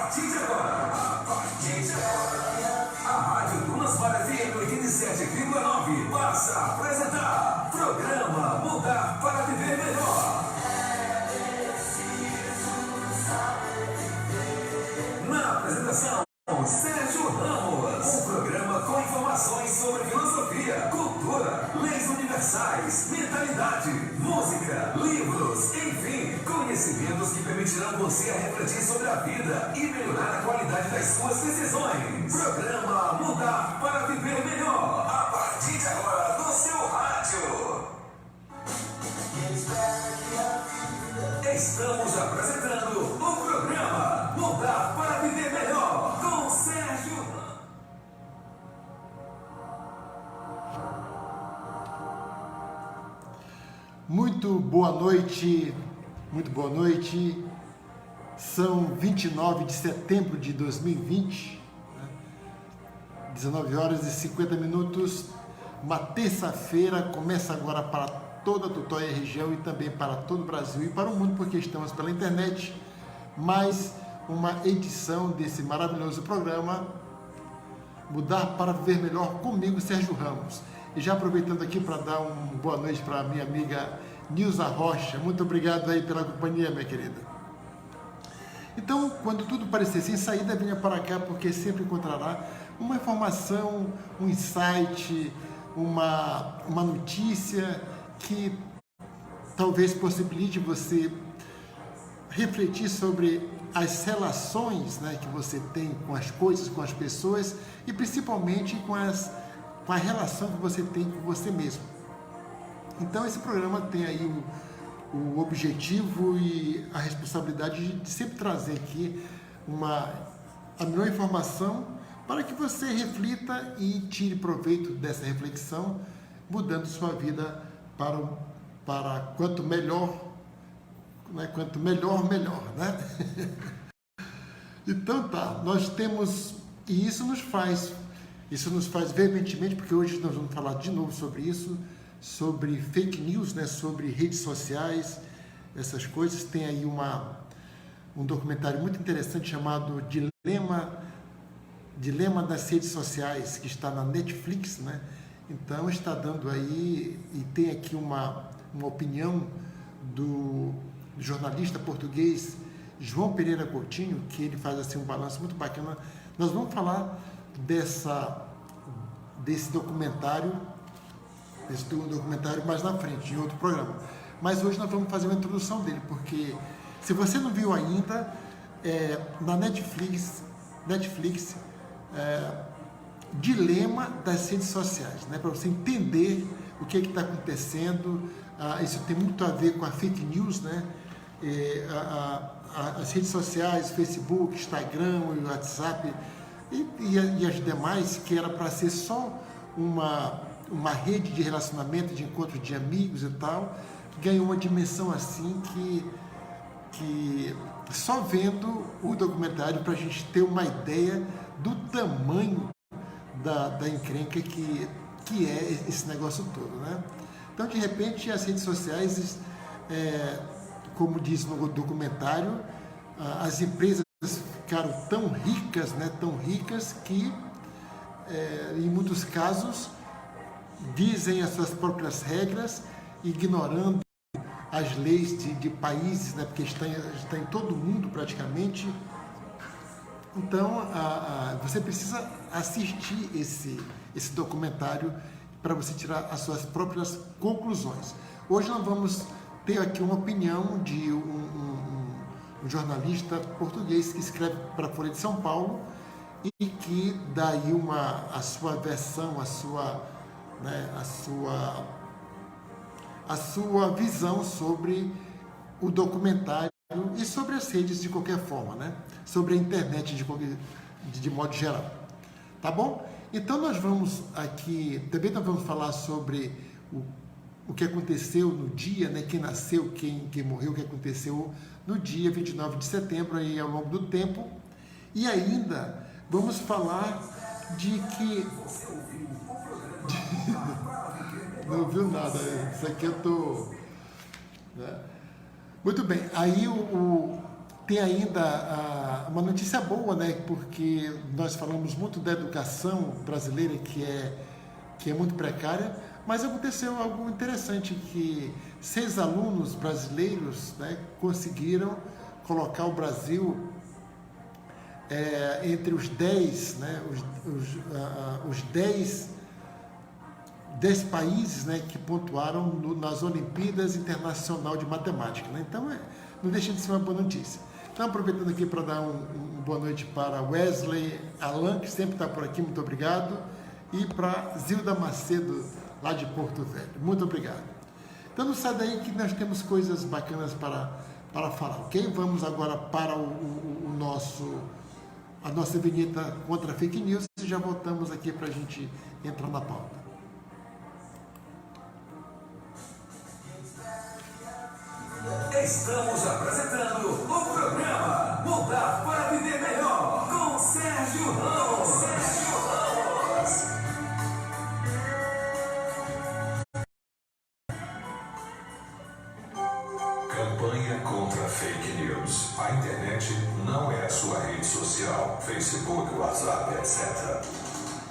partir de agora, a Rádio Dunas Vara FM 87,9 passa a apresentar programa Mudar para Viver Melhor. Na apresentação, Sérgio Ramos. Um programa com informações sobre filosofia, cultura, leis universais, mentalidade, música, livros, enfim, conhecimentos que permitirão você a refletir sobre a vida e melhorar a qualidade das suas decisões. Programa Mudar para Viver Melhor. A partir de agora, no seu rádio. Estamos apresentando o programa Mudar para Viver Melhor com Sérgio Ramos. Muito boa noite, são 29 de setembro de 2020, 19 horas e 50 minutos, uma terça-feira, começa agora para toda a Tutóia região e também para todo o Brasil e para o mundo, porque estamos pela internet, mais uma edição desse maravilhoso programa, Mudar para Viver Melhor, comigo, Sérgio Ramos. E já aproveitando aqui para dar uma boa noite para a minha amiga Nilza Rocha. Muito obrigado aí pela companhia, minha querida. Então, quando tudo parecer sem saída, venha para cá, porque sempre encontrará uma informação, um insight, uma notícia que talvez possibilite você refletir sobre as relações, né, que você tem com as coisas, com as pessoas e principalmente com a relação que você tem com você mesmo. Então esse programa tem aí o objetivo e a responsabilidade de sempre trazer aqui a melhor informação para que você reflita e tire proveito dessa reflexão, mudando sua vida para quanto melhor, né? Quanto melhor, né? Então tá, nós temos, e isso nos faz veementemente, porque hoje nós vamos falar de novo sobre isso, sobre fake news, né? Sobre redes sociais, essas coisas. Tem aí um documentário muito interessante chamado Dilema das Redes Sociais, que está na Netflix, né? Então está dando aí, e tem aqui uma opinião do jornalista português João Pereira Coutinho, que ele faz assim um balanço muito bacana. Nós vamos falar desse documentário mais na frente, em outro programa. Mas hoje nós vamos fazer uma introdução dele, porque se você não viu ainda, na Netflix, Dilema das Redes Sociais, né? Para você entender o que está acontecendo. Isso tem muito a ver com a fake news, né? As redes sociais, Facebook, Instagram, WhatsApp e as demais, que era para ser só uma rede de relacionamento, de encontro de amigos e tal, ganhou uma dimensão assim que só vendo o documentário para a gente ter uma ideia do tamanho da encrenca que é esse negócio todo, né? Então, de repente, as redes sociais, como diz no documentário, as empresas ficaram tão ricas, né? Tão ricas que, em muitos casos, dizem as suas próprias regras, ignorando as leis de países, né? Porque está em todo mundo praticamente. Então, você precisa assistir esse documentário para você tirar as suas próprias conclusões. Hoje nós vamos ter aqui uma opinião de um jornalista português que escreve para a Folha de São Paulo e que dá aí a sua versão, a sua visão sobre o documentário e sobre as redes de qualquer forma, né? Sobre a internet de modo geral. Tá bom? Então nós vamos aqui, também nós vamos falar sobre o que aconteceu no dia, né? Quem nasceu, quem morreu, o que aconteceu no dia 29 de setembro, aí ao longo do tempo. E ainda vamos falar de que... Não viu nada, isso aqui eu tô... Né? Muito bem, aí tem ainda uma notícia boa, né? Porque nós falamos muito da educação brasileira, que é muito precária, mas aconteceu algo interessante, que 6 alunos brasileiros, né, conseguiram colocar o Brasil entre os 10, né, os 10 países, né, que pontuaram nas Olimpíadas Internacional de Matemática, né? Então, não deixa de ser uma boa notícia. Então, aproveitando aqui para dar uma boa noite para Wesley Alan, que sempre está por aqui, muito obrigado, e para Zilda Macedo, lá de Porto Velho, muito obrigado. Então, não sai daí que nós temos coisas bacanas para falar, ok? Vamos agora para a nossa vinheta contra fake news e já voltamos aqui para a gente entrar na pauta. Estamos apresentando o programa Mudar para Viver Melhor com Sérgio Ramos. Campanha contra fake news. A internet não é a sua rede social, Facebook, WhatsApp, etc.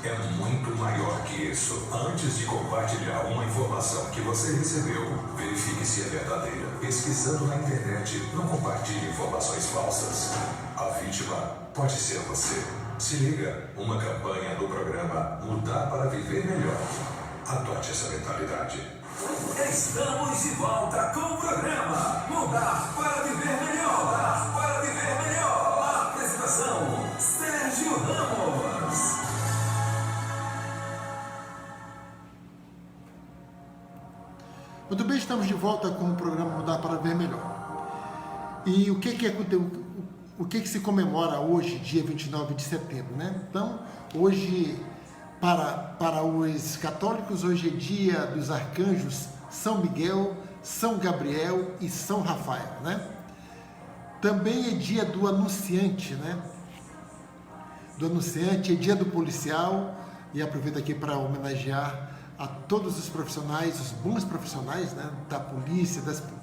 É muito maior que isso. Antes de compartilhar uma informação que você recebeu, verifique se é verdadeira. Pesquisando na internet, não compartilhe informações falsas. A vítima pode ser você. Se liga, uma campanha do programa Mudar para Viver Melhor. Adote essa mentalidade. Estamos de volta com o programa Mudar para Viver Melhor. Mudar para Viver Melhor. A apresentação, Sérgio Ramos. Muito bem, estamos de volta com o programa Mudar para Ver Melhor. E o que se comemora hoje, dia 29 de setembro, né? Então, hoje, para os católicos, hoje é dia dos arcanjos São Miguel, São Gabriel e São Rafael, né? Também é dia do anunciante, né? Do anunciante, é dia do policial, e aproveito aqui para homenagear a todos os profissionais, os bons profissionais, né, da polícia,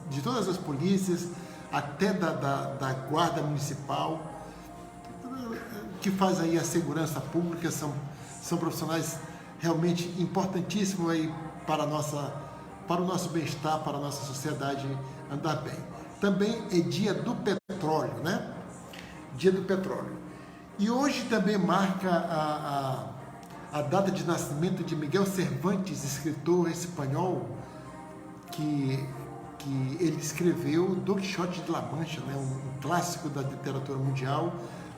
de todas as polícias, até da guarda municipal, que faz aí a segurança pública, são profissionais realmente importantíssimos aí para o nosso bem-estar, para a nossa sociedade andar bem. Também é dia do petróleo, né? Dia do petróleo. E hoje também marca a data de nascimento de Miguel Cervantes, escritor espanhol, que ele escreveu Don Quixote de La Mancha, né, um clássico da literatura mundial.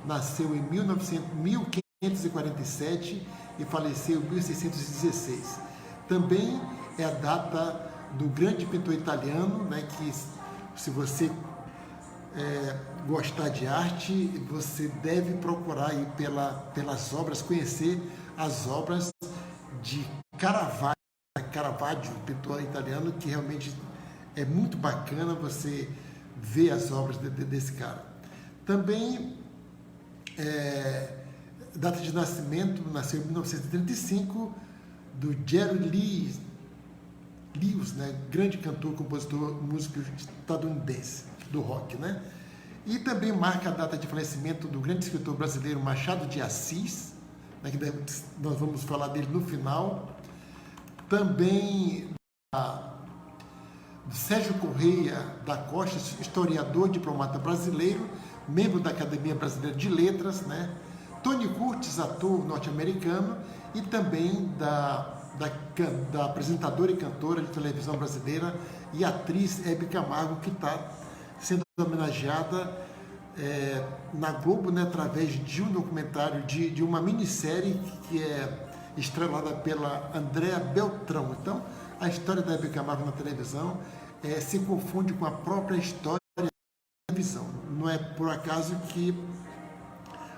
Nasceu em 1547 e faleceu em 1616. Também é a data do grande pintor italiano, né, que, se você gostar de arte, você deve procurar aí pelas obras, conhecer as obras de Caravaggio, pintor italiano, que realmente é muito bacana você ver as obras desse cara. Também, data de nascimento, nasceu em 1935, do Jerry Lewis, né, grande cantor, compositor, músico estadunidense do rock, né? E também marca a data de falecimento do grande escritor brasileiro Machado de Assis, né, que nós vamos falar dele no final. Também do Sérgio Correia da Costa, historiador, diplomata brasileiro, membro da Academia Brasileira de Letras, né? Tony Curtis, ator norte-americano, e também da apresentadora e cantora de televisão brasileira e atriz Hebe Camargo, que está sendo homenageada na Globo, né, através de um documentário, de uma minissérie que é estrelada pela Andréa Beltrão. Então, a história da Hebe Camargo na televisão se confunde com a própria história da televisão. Não é por acaso que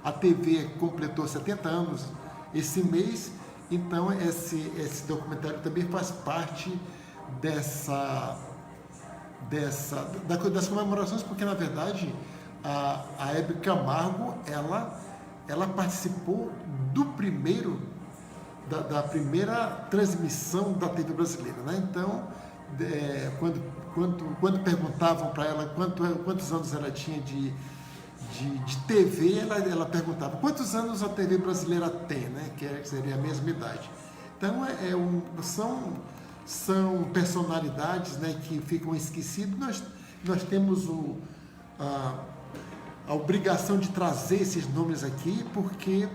a TV completou 70 anos esse mês, então esse documentário também faz parte das comemorações, porque na verdade a Hebe Camargo ela participou da primeira transmissão da TV brasileira, né? Então, quando perguntavam para ela quantos anos ela tinha de TV, ela perguntava quantos anos a TV brasileira tem, né? Que seria a mesma idade. Então, são personalidades, né, que ficam esquecidas. Nós temos a obrigação de trazer esses nomes aqui, porque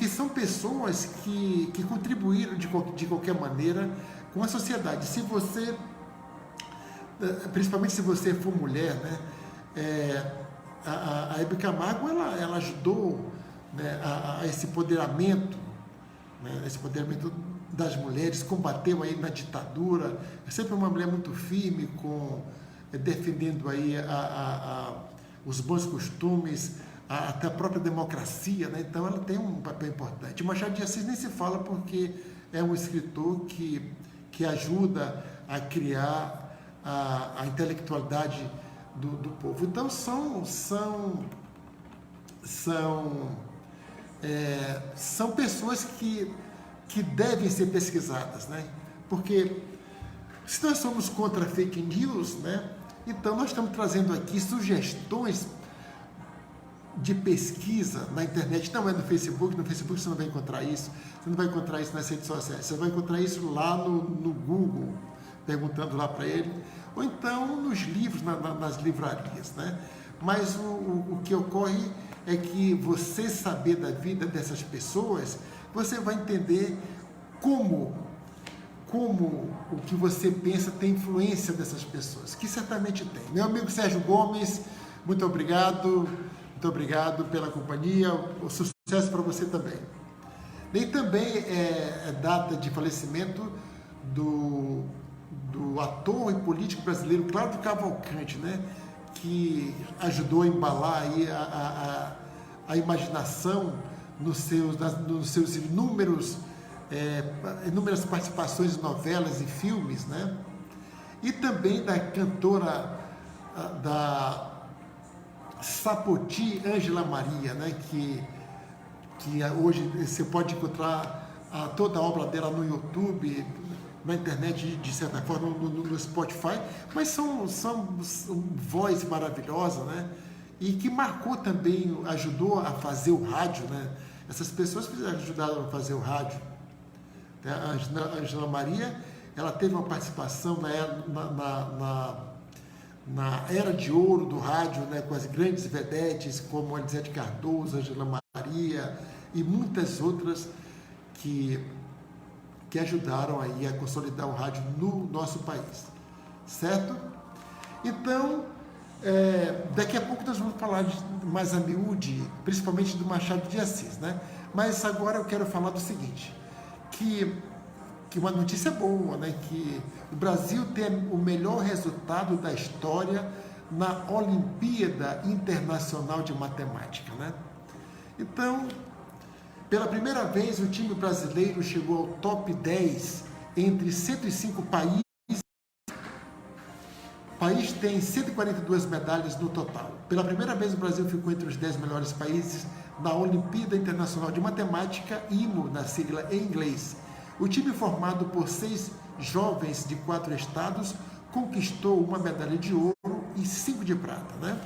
são pessoas que contribuíram de qualquer maneira com a sociedade. Se você, principalmente se você for mulher, né, a Hebe Camargo, ela ajudou, né, a esse empoderamento, né, esse empoderamento das mulheres, combateu aí na ditadura, é sempre uma mulher muito firme, defendendo aí os bons costumes, até a própria democracia, né? Então ela tem um papel importante. Machado de Assis nem se fala, porque é um escritor que ajuda a criar a intelectualidade do povo. Então são pessoas que devem ser pesquisadas, né? Porque se nós somos contra fake news, né? Então nós estamos trazendo aqui sugestões de pesquisa na internet. Não é no Facebook você não vai encontrar isso, você não vai encontrar isso nas redes sociais, você vai encontrar isso lá no Google, perguntando lá para ele, ou então nos livros, nas livrarias, né? Mas o que ocorre é que você saber da vida dessas pessoas, você vai entender como o que você pensa tem influência dessas pessoas, que certamente tem. Meu amigo Sérgio Gomes, muito obrigado pela companhia, o sucesso para você também. E também é data de falecimento do ator e político brasileiro Cláudio Cavalcante, né, que ajudou a embalar aí a imaginação nos seus inúmeras participações em novelas e filmes, né? E também da cantora da Sapoti, Ângela Maria, né? Que hoje você pode encontrar toda a obra dela no YouTube, na internet, de certa forma, no Spotify, mas são voz maravilhosa, né? E que marcou também, ajudou a fazer o rádio, né? Essas pessoas que ajudaram a fazer o rádio. A Ângela Maria, ela teve uma participação na era de ouro do rádio, né, com as grandes vedetes como Elisete Cardoso, Ângela Maria e muitas outras que ajudaram aí a consolidar o rádio no nosso país, certo? Então, daqui a pouco nós vamos falar mais a miúde, principalmente do Machado de Assis, né? Mas agora eu quero falar do seguinte, que uma notícia boa, né? Que o Brasil tem o melhor resultado da história na Olimpíada Internacional de Matemática, né? Então, pela primeira vez, o time brasileiro chegou ao top 10 entre 105 países. O país tem 142 medalhas no total. Pela primeira vez, o Brasil ficou entre os 10 melhores países na Olimpíada Internacional de Matemática, IMO, na sigla em inglês. O time, formado por 6 jovens de 4 estados, conquistou uma medalha de ouro e 5 de prata, né?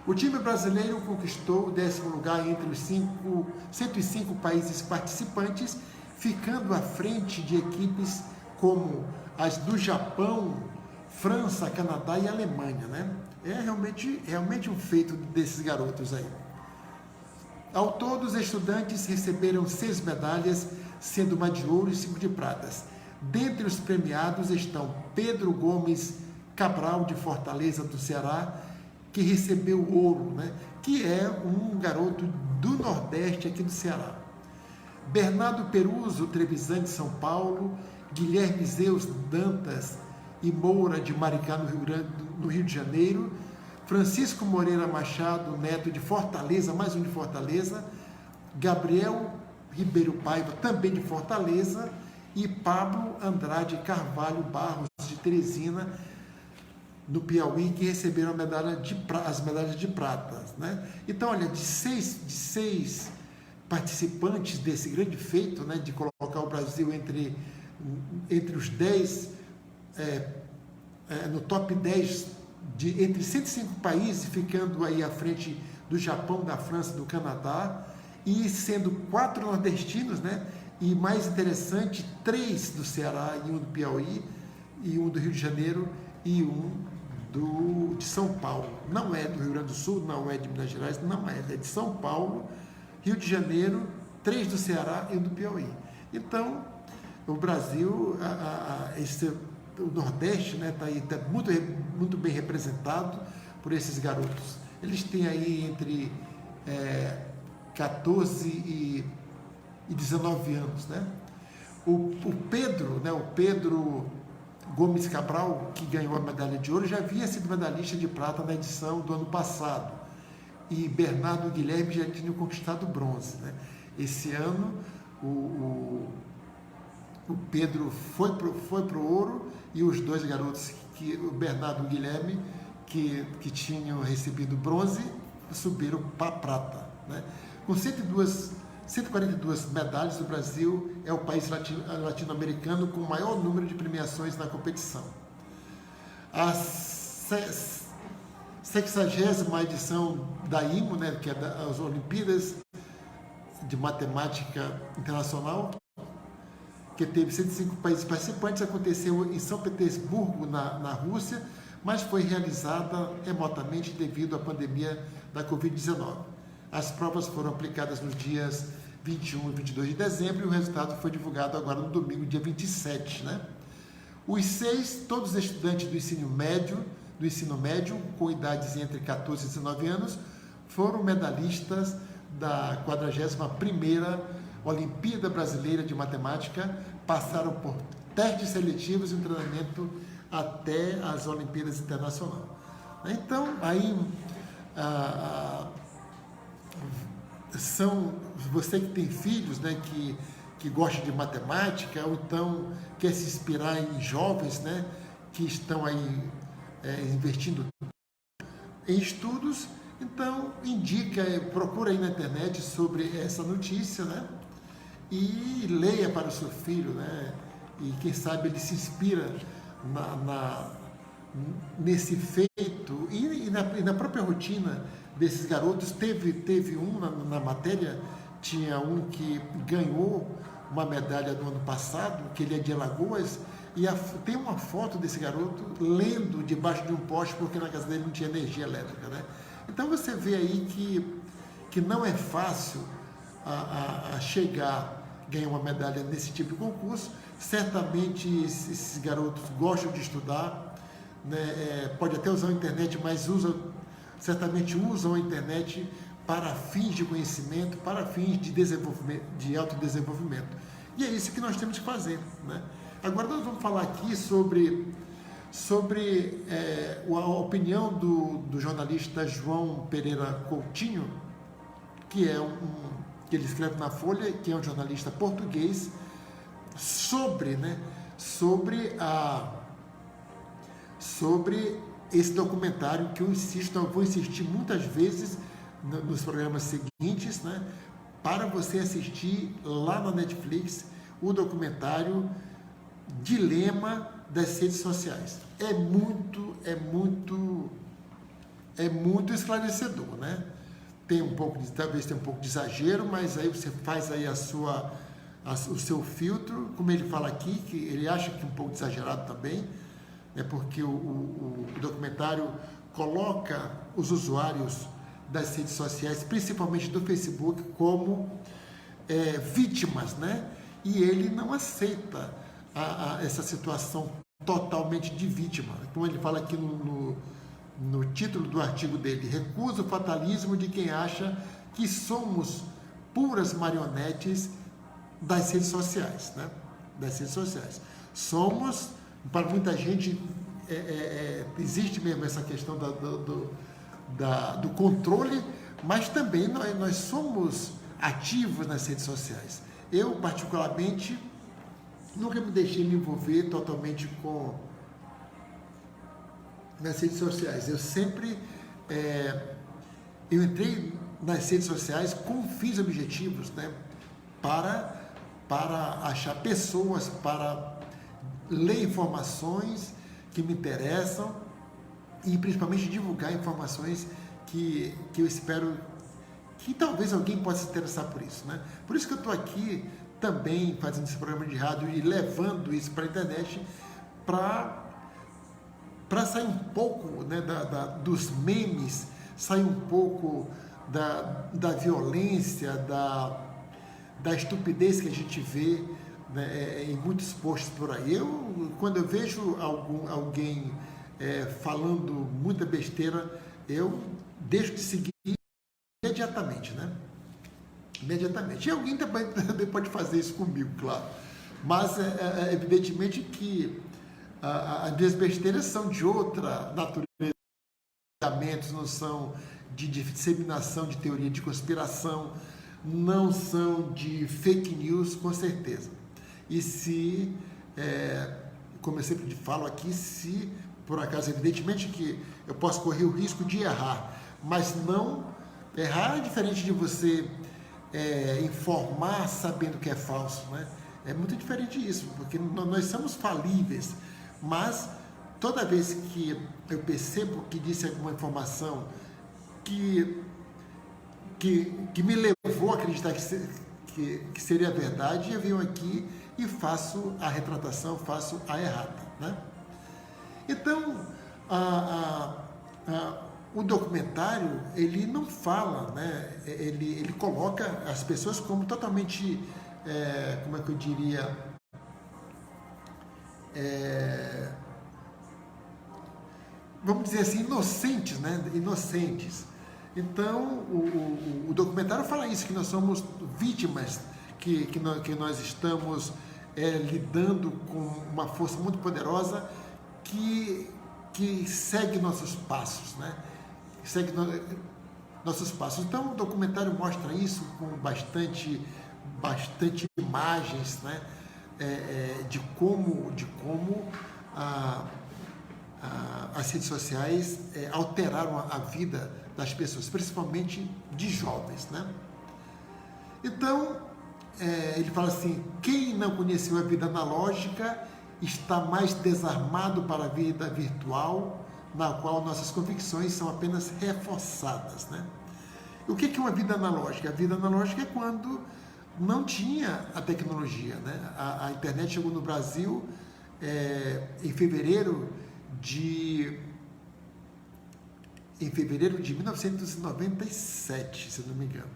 O time brasileiro conquistou o 10º lugar entre os 105 países participantes, ficando à frente de equipes como as do Japão, França, Canadá e Alemanha, né? É realmente um feito desses garotos aí. Ao todo, os estudantes receberam 6 medalhas, sendo uma de ouro e 5 de pratas. Dentre os premiados estão Pedro Gomes Cabral, de Fortaleza, do Ceará, que recebeu ouro, né? Que é um garoto do Nordeste aqui do Ceará. Bernardo Peruso, Trevisan, de São Paulo, Guilherme Zeus Dantas e Moura, de Maricá, no Rio de Janeiro, Francisco Moreira Machado Neto, de Fortaleza, mais um de Fortaleza, Gabriel Ribeiro Paiva, também de Fortaleza, e Pablo Andrade Carvalho Barros, de Teresina, no Piauí, que receberam as medalhas de prata, né? Então, olha, de seis participantes desse grande feito, né, de colocar o Brasil entre os 10, no top 10, entre 105 países, ficando aí à frente do Japão, da França, do Canadá, e sendo 4 nordestinos, né? E mais interessante, 3 do Ceará e 1 do Piauí, e 1 do Rio de Janeiro e 1 de São Paulo. Não é do Rio Grande do Sul, não é de Minas Gerais, não é de São Paulo, Rio de Janeiro, 3 do Ceará e 1 do Piauí. Então, o Brasil, o Nordeste, né, está aí, tá muito bem representado por esses garotos. Eles têm aí entre 14 e 19 anos, né? O Pedro, né, o Pedro Gomes Cabral, que ganhou a medalha de ouro, já havia sido medalhista de prata na edição do ano passado. E Bernardo Guilherme já tinha conquistado bronze, né? Esse ano, o Pedro foi pro ouro, e os 2 garotos, o Bernardo e o Guilherme, que tinham recebido bronze, subiram para prata, né? Com 142 medalhas, o Brasil é o país latino-americano com o maior número de premiações na competição. A 60ª edição da IMO, né, que é as Olimpíadas de Matemática Internacional, que teve 105 países participantes, aconteceu em São Petersburgo, na Rússia, mas foi realizada remotamente devido à pandemia da Covid-19. As provas foram aplicadas nos dias 21 e 22 de dezembro e o resultado foi divulgado agora no domingo, dia 27, né? Os 6, todos estudantes do ensino médio, com idades entre 14 e 19 anos, foram medalhistas da 41ª Olimpíada Brasileira de Matemática, passaram por testes seletivos e um treinamento até as Olimpíadas Internacionais. Então, aí, você que tem filhos, né, que gosta de matemática, ou então quer se inspirar em jovens, né, que estão aí investindo em estudos, então procura aí na internet sobre essa notícia, né, e leia para o seu filho, né, e quem sabe ele se inspira nesse feito e na própria rotina desses garotos. Teve um na matéria, tinha um que ganhou uma medalha do ano passado, que ele é de Alagoas, e tem uma foto desse garoto lendo debaixo de um poste, porque na casa dele não tinha energia elétrica, né? Então você vê aí que não é fácil a chegar, ganhar uma medalha nesse tipo de concurso. Certamente esses garotos gostam de estudar, né? Pode até usar a internet, mas certamente usam a internet para fins de conhecimento, para fins de desenvolvimento, de autodesenvolvimento. E é isso que nós temos que fazer, né? Agora nós vamos falar aqui sobre a opinião do jornalista João Pereira Coutinho, que que ele escreve na Folha, que é um jornalista português, sobre esse documentário que eu vou insistir muitas vezes nos programas seguintes, né, para você assistir lá na Netflix o documentário Dilema das Redes Sociais. É muito esclarecedor, né? Talvez tenha um pouco de exagero, mas aí você faz aí o seu filtro, como ele fala aqui, que ele acha que é um pouco exagerado também, né, porque o documentário coloca os usuários das redes sociais, principalmente do Facebook, como vítimas, né? E ele não aceita essa situação totalmente de vítima. Como ele fala aqui no título do artigo dele, recusa o fatalismo de quem acha que somos puras marionetes das redes sociais, né? Das redes sociais. Somos, para muita gente, existe mesmo essa questão do controle, mas também nós somos ativos nas redes sociais. Eu, particularmente, nunca me deixei me envolver totalmente nas redes sociais. Eu sempre eu entrei nas redes sociais com fins objetivos, né, para achar pessoas, para ler informações que me interessam e principalmente divulgar informações que eu espero que talvez alguém possa se interessar por isso, né? Por isso que eu estou aqui também fazendo esse programa de rádio e levando isso para a internet para sair um pouco, né, dos memes, sair um pouco da violência, da estupidez que a gente vê, né, em muitos posts por aí. Quando eu vejo alguém falando muita besteira, eu deixo de seguir imediatamente, né? Imediatamente. E alguém também pode fazer isso comigo, claro. Mas evidentemente que as minhas besteiras são de outra natureza, não são de disseminação de teoria de conspiração, não são de fake news, com certeza. E se, como eu sempre falo aqui, se por acaso, evidentemente que eu posso correr o risco de errar, mas não errar é diferente de você informar sabendo que é falso, né? É muito diferente isso, porque nós somos falíveis, mas toda vez que eu percebo que disse alguma informação que me levou a acreditar que seria verdade, eu venho aqui e faço a retratação, faço a errata, né? Então, o documentário, ele não fala, né? Ele coloca as pessoas como totalmente, como é que eu diria, vamos dizer assim, inocentes, né? Inocentes. Então, o documentário fala isso, que nós somos vítimas, que nós estamos lidando com uma força muito poderosa que segue nossos passos, né? Segue nossos passos. Então, o documentário mostra isso com bastante imagens, né? De como as redes sociais alteraram a vida das pessoas, principalmente de jovens, né? Então, ele fala assim: quem não conheceu a vida analógica está mais desarmado para a vida virtual, na qual nossas convicções são apenas reforçadas, né? O que é uma vida analógica? A vida analógica é quando não tinha a tecnologia, né? A internet chegou no Brasil em fevereiro de 1997, se não me engano.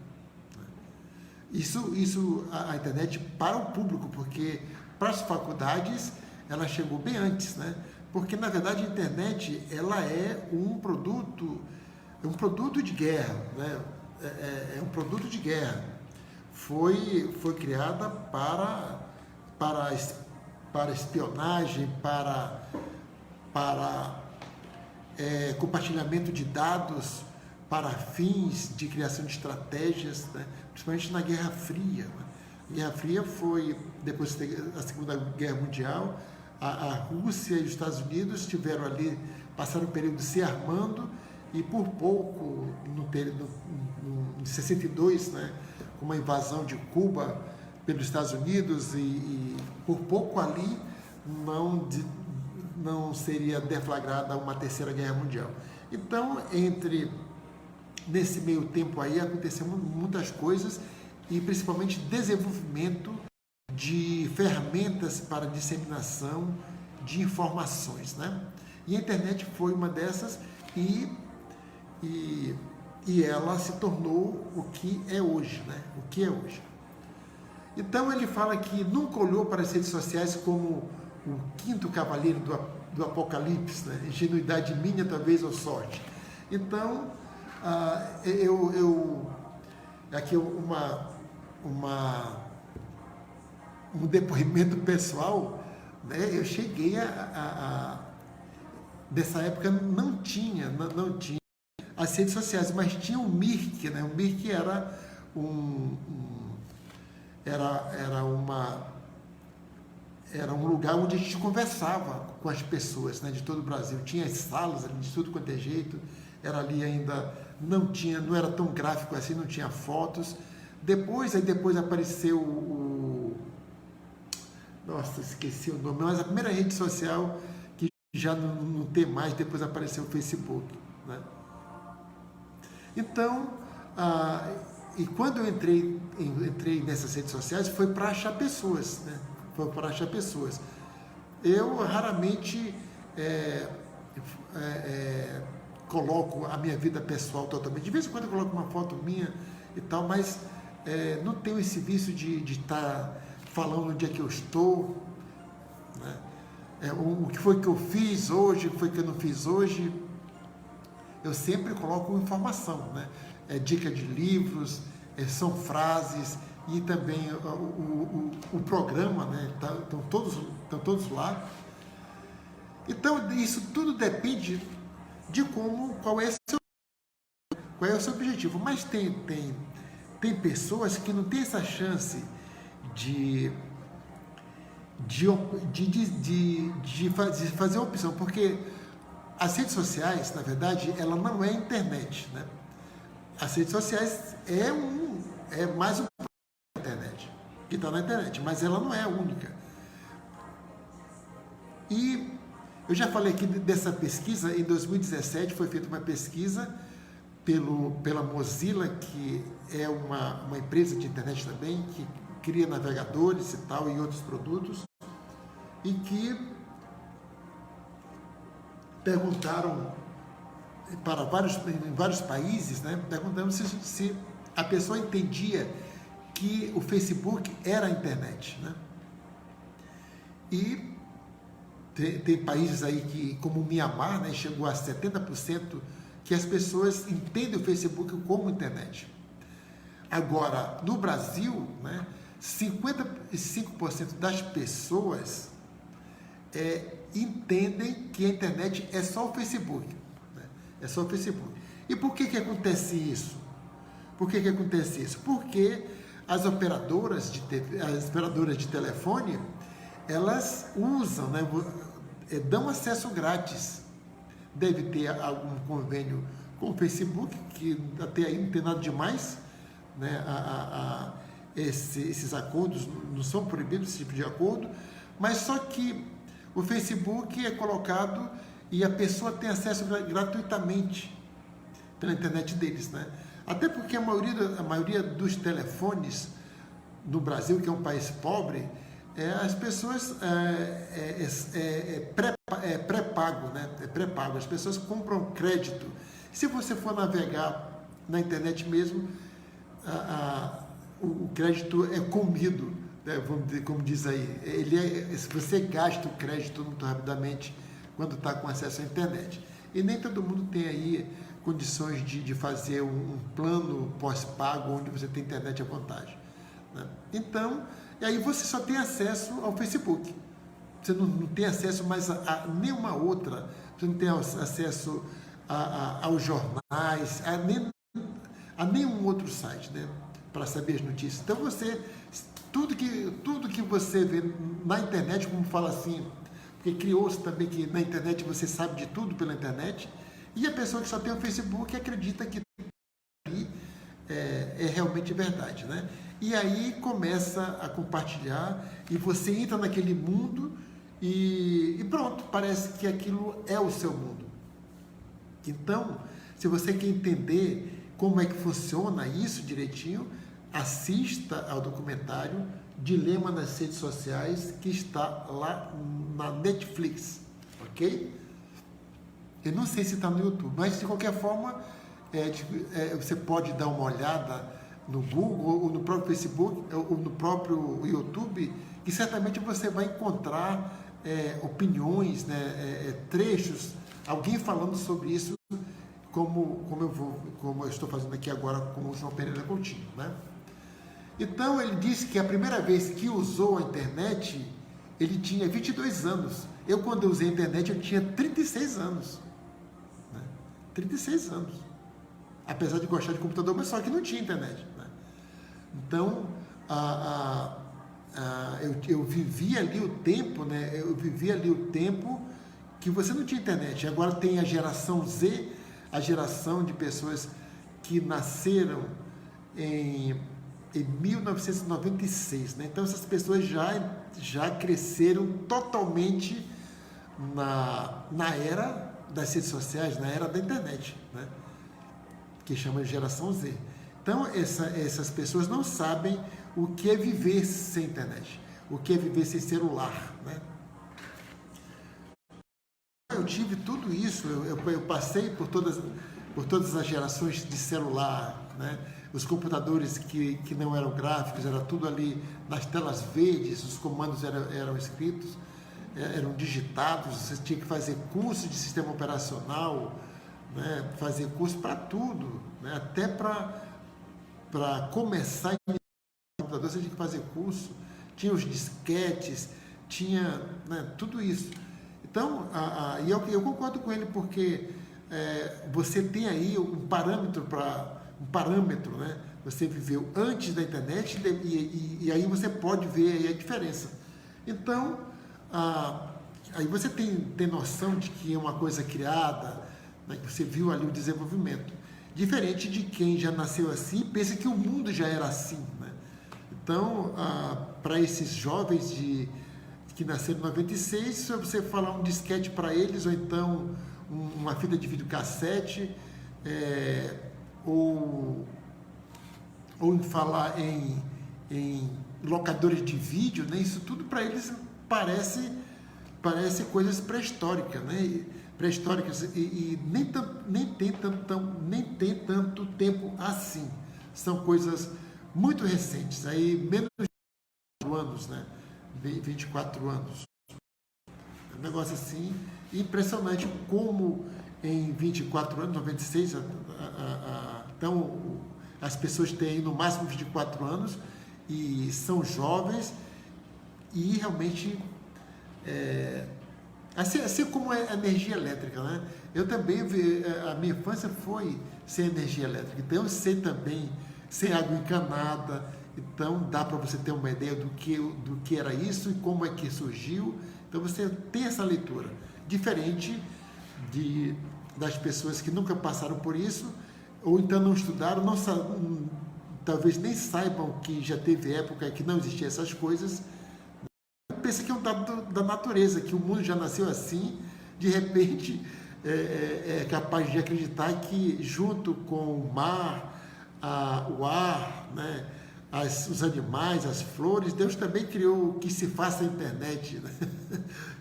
Isso a internet para o público, porque para as faculdades ela chegou bem antes, né? Porque na verdade a internet ela é um produto de guerra, né? É um produto de guerra. Foi criada para espionagem, para compartilhamento de dados, para fins de criação de estratégias, né? Principalmente na Guerra Fria, né? A Guerra Fria foi, depois da Segunda Guerra Mundial, a Rússia e os Estados Unidos passaram um período se armando, e por pouco, em 62, né, com uma invasão de Cuba pelos Estados Unidos, e por pouco ali não seria deflagrada uma terceira guerra mundial. Então, nesse meio tempo aí, aconteceram muitas coisas, e principalmente desenvolvimento de ferramentas para disseminação de informações, né? E a internet foi uma dessas, e ela se tornou o que é hoje, né? O que é hoje. Então ele fala que nunca olhou para as redes sociais como o quinto cavaleiro do Apocalipse, né? Ingenuidade minha, talvez, ou sorte. Então, aqui um depoimento pessoal, né? Eu cheguei dessa época não tinha as redes sociais, mas tinha o Mirk, né? O Mirk era um lugar onde a gente conversava com as pessoas, né, de todo o Brasil. Tinha as salas ali de tudo quanto é jeito. Era ali ainda, não era tão gráfico assim, não tinha fotos. Depois apareceu nossa, esqueci o nome, mas a primeira rede social que já não tem mais, depois apareceu o Facebook, né? Então, e quando eu entrei nessas redes sociais, foi para achar pessoas, né? Foi para achar pessoas. Eu raramente coloco a minha vida pessoal totalmente. De vez em quando eu coloco uma foto minha e tal, mas não tenho esse vício de estar falando onde é que eu estou, né? O que foi que eu fiz hoje, o que foi que eu não fiz hoje. Eu sempre coloco informação, né? Dica de livros, são frases e também o programa, né? Estão todos lá. Então, isso tudo depende de qual é o seu objetivo. Mas tem pessoas que não têm essa chance de fazer uma opção, porque as redes sociais, na verdade, ela não é internet, né? As redes sociais é mais um internet, que está na internet, mas ela não é a única. E eu já falei aqui dessa pesquisa. Em 2017 foi feita uma pesquisa pela Mozilla, que é uma empresa de internet também, que cria navegadores e tal, e outros produtos, e que perguntaram em vários países, né, perguntando se a pessoa entendia que o Facebook era a internet, né? E tem países aí que, como o Mianmar, né, chegou a 70% que as pessoas entendem o Facebook como internet. Agora, no Brasil, né, 55% das pessoas entendem que a internet é só o Facebook, né? É só o Facebook. E por que acontece isso? Porque as operadoras de telefone, elas usam, né, dão acesso grátis. Deve ter algum convênio com o Facebook, que até aí não tem nada demais, né? Esses acordos não são proibidos, esse tipo de acordo, mas só que o Facebook é colocado e a pessoa tem acesso gratuitamente pela internet deles, né? Até porque a maioria dos telefones no Brasil, que é um país pobre, as pessoas pré-pago, né? É pré-pago. As pessoas compram crédito. Se você for navegar na internet mesmo, o crédito é comido, né? Vamos dizer, como diz aí. Se você gasta o crédito muito rapidamente quando está com acesso à internet. E nem todo mundo tem aí condições de fazer um plano pós-pago onde você tem internet à vontade, né? Então, e aí você só tem acesso ao Facebook. Você não tem acesso mais a nenhuma outra. Você não tem acesso aos jornais, a nenhum outro site, né, para saber as notícias. Então tudo que você vê na internet, como fala assim, porque criou-se também que na internet você sabe de tudo pela internet, e a pessoa que só tem o Facebook acredita que ali é realmente verdade, né? E aí começa a compartilhar e você entra naquele mundo e pronto, parece que aquilo é o seu mundo. Então, se você quer entender como é que funciona isso direitinho, assista ao documentário Dilema nas Redes Sociais, que está lá na Netflix, ok? Eu não sei se está no YouTube, mas de qualquer forma, você pode dar uma olhada no Google, ou no próprio Facebook, ou no próprio YouTube, que certamente você vai encontrar opiniões, né, trechos, alguém falando sobre isso, como eu estou fazendo aqui agora com o João Pereira Coutinho, né? Então, ele disse que a primeira vez que usou a internet, ele tinha 22 anos. Eu, quando eu usei a internet, eu tinha 36 anos. Né? 36 anos. Apesar de gostar de computador, mas só que não tinha internet. Né? Então, eu vivi ali o tempo, né? Eu vivi ali o tempo que você não tinha internet. Agora tem a geração Z, a geração de pessoas que nasceram em 1996, né? Então essas pessoas já cresceram totalmente na era das redes sociais, na era da internet, né? que chama de geração Z. Então, essas pessoas não sabem o que é viver sem internet, o que é viver sem celular, né? Eu tive tudo isso, eu passei por todas as gerações de celular, né? Os computadores que não eram gráficos, era tudo ali nas telas verdes, os comandos eram escritos, eram digitados, você tinha que fazer curso de sistema operacional, né? Fazer curso para tudo, né? Até para começar a computador, você tinha que fazer curso, tinha os disquetes, tinha, né, tudo isso. Então, e eu concordo com ele, porque você tem aí um parâmetro, né? Você viveu antes da internet e aí você pode ver aí a diferença. Então, aí você tem noção de que é uma coisa criada, né, que você viu ali o desenvolvimento. Diferente de quem já nasceu assim e pensa que o mundo já era assim, né? Então, para esses jovens que nasceram em 96, se você falar um disquete para eles, ou então uma fita de videocassete, ou em falar em locadores de vídeo, né? Isso tudo para eles parece coisas pré-históricas, né? Pré-históricas e nem tem tanto tempo assim. São coisas muito recentes, aí menos de 24 anos, né? 24 anos. É um negócio assim impressionante como em 24 anos, 96, então as pessoas têm no máximo 24 anos e são jovens e realmente assim como é a energia elétrica, né? Eu também, a minha infância foi sem energia elétrica, então eu sei também, sem água encanada, então dá para você ter uma ideia do que era isso e como é que surgiu. Então você tem essa leitura, diferente das pessoas que nunca passaram por isso, ou então não estudaram, talvez nem saibam que já teve época que não existiam essas coisas. Pensa que é um dado da natureza, que o mundo já nasceu assim, de repente é capaz de acreditar que junto com o mar, o ar, né, os animais, as flores, Deus também criou que se faça a internet, né?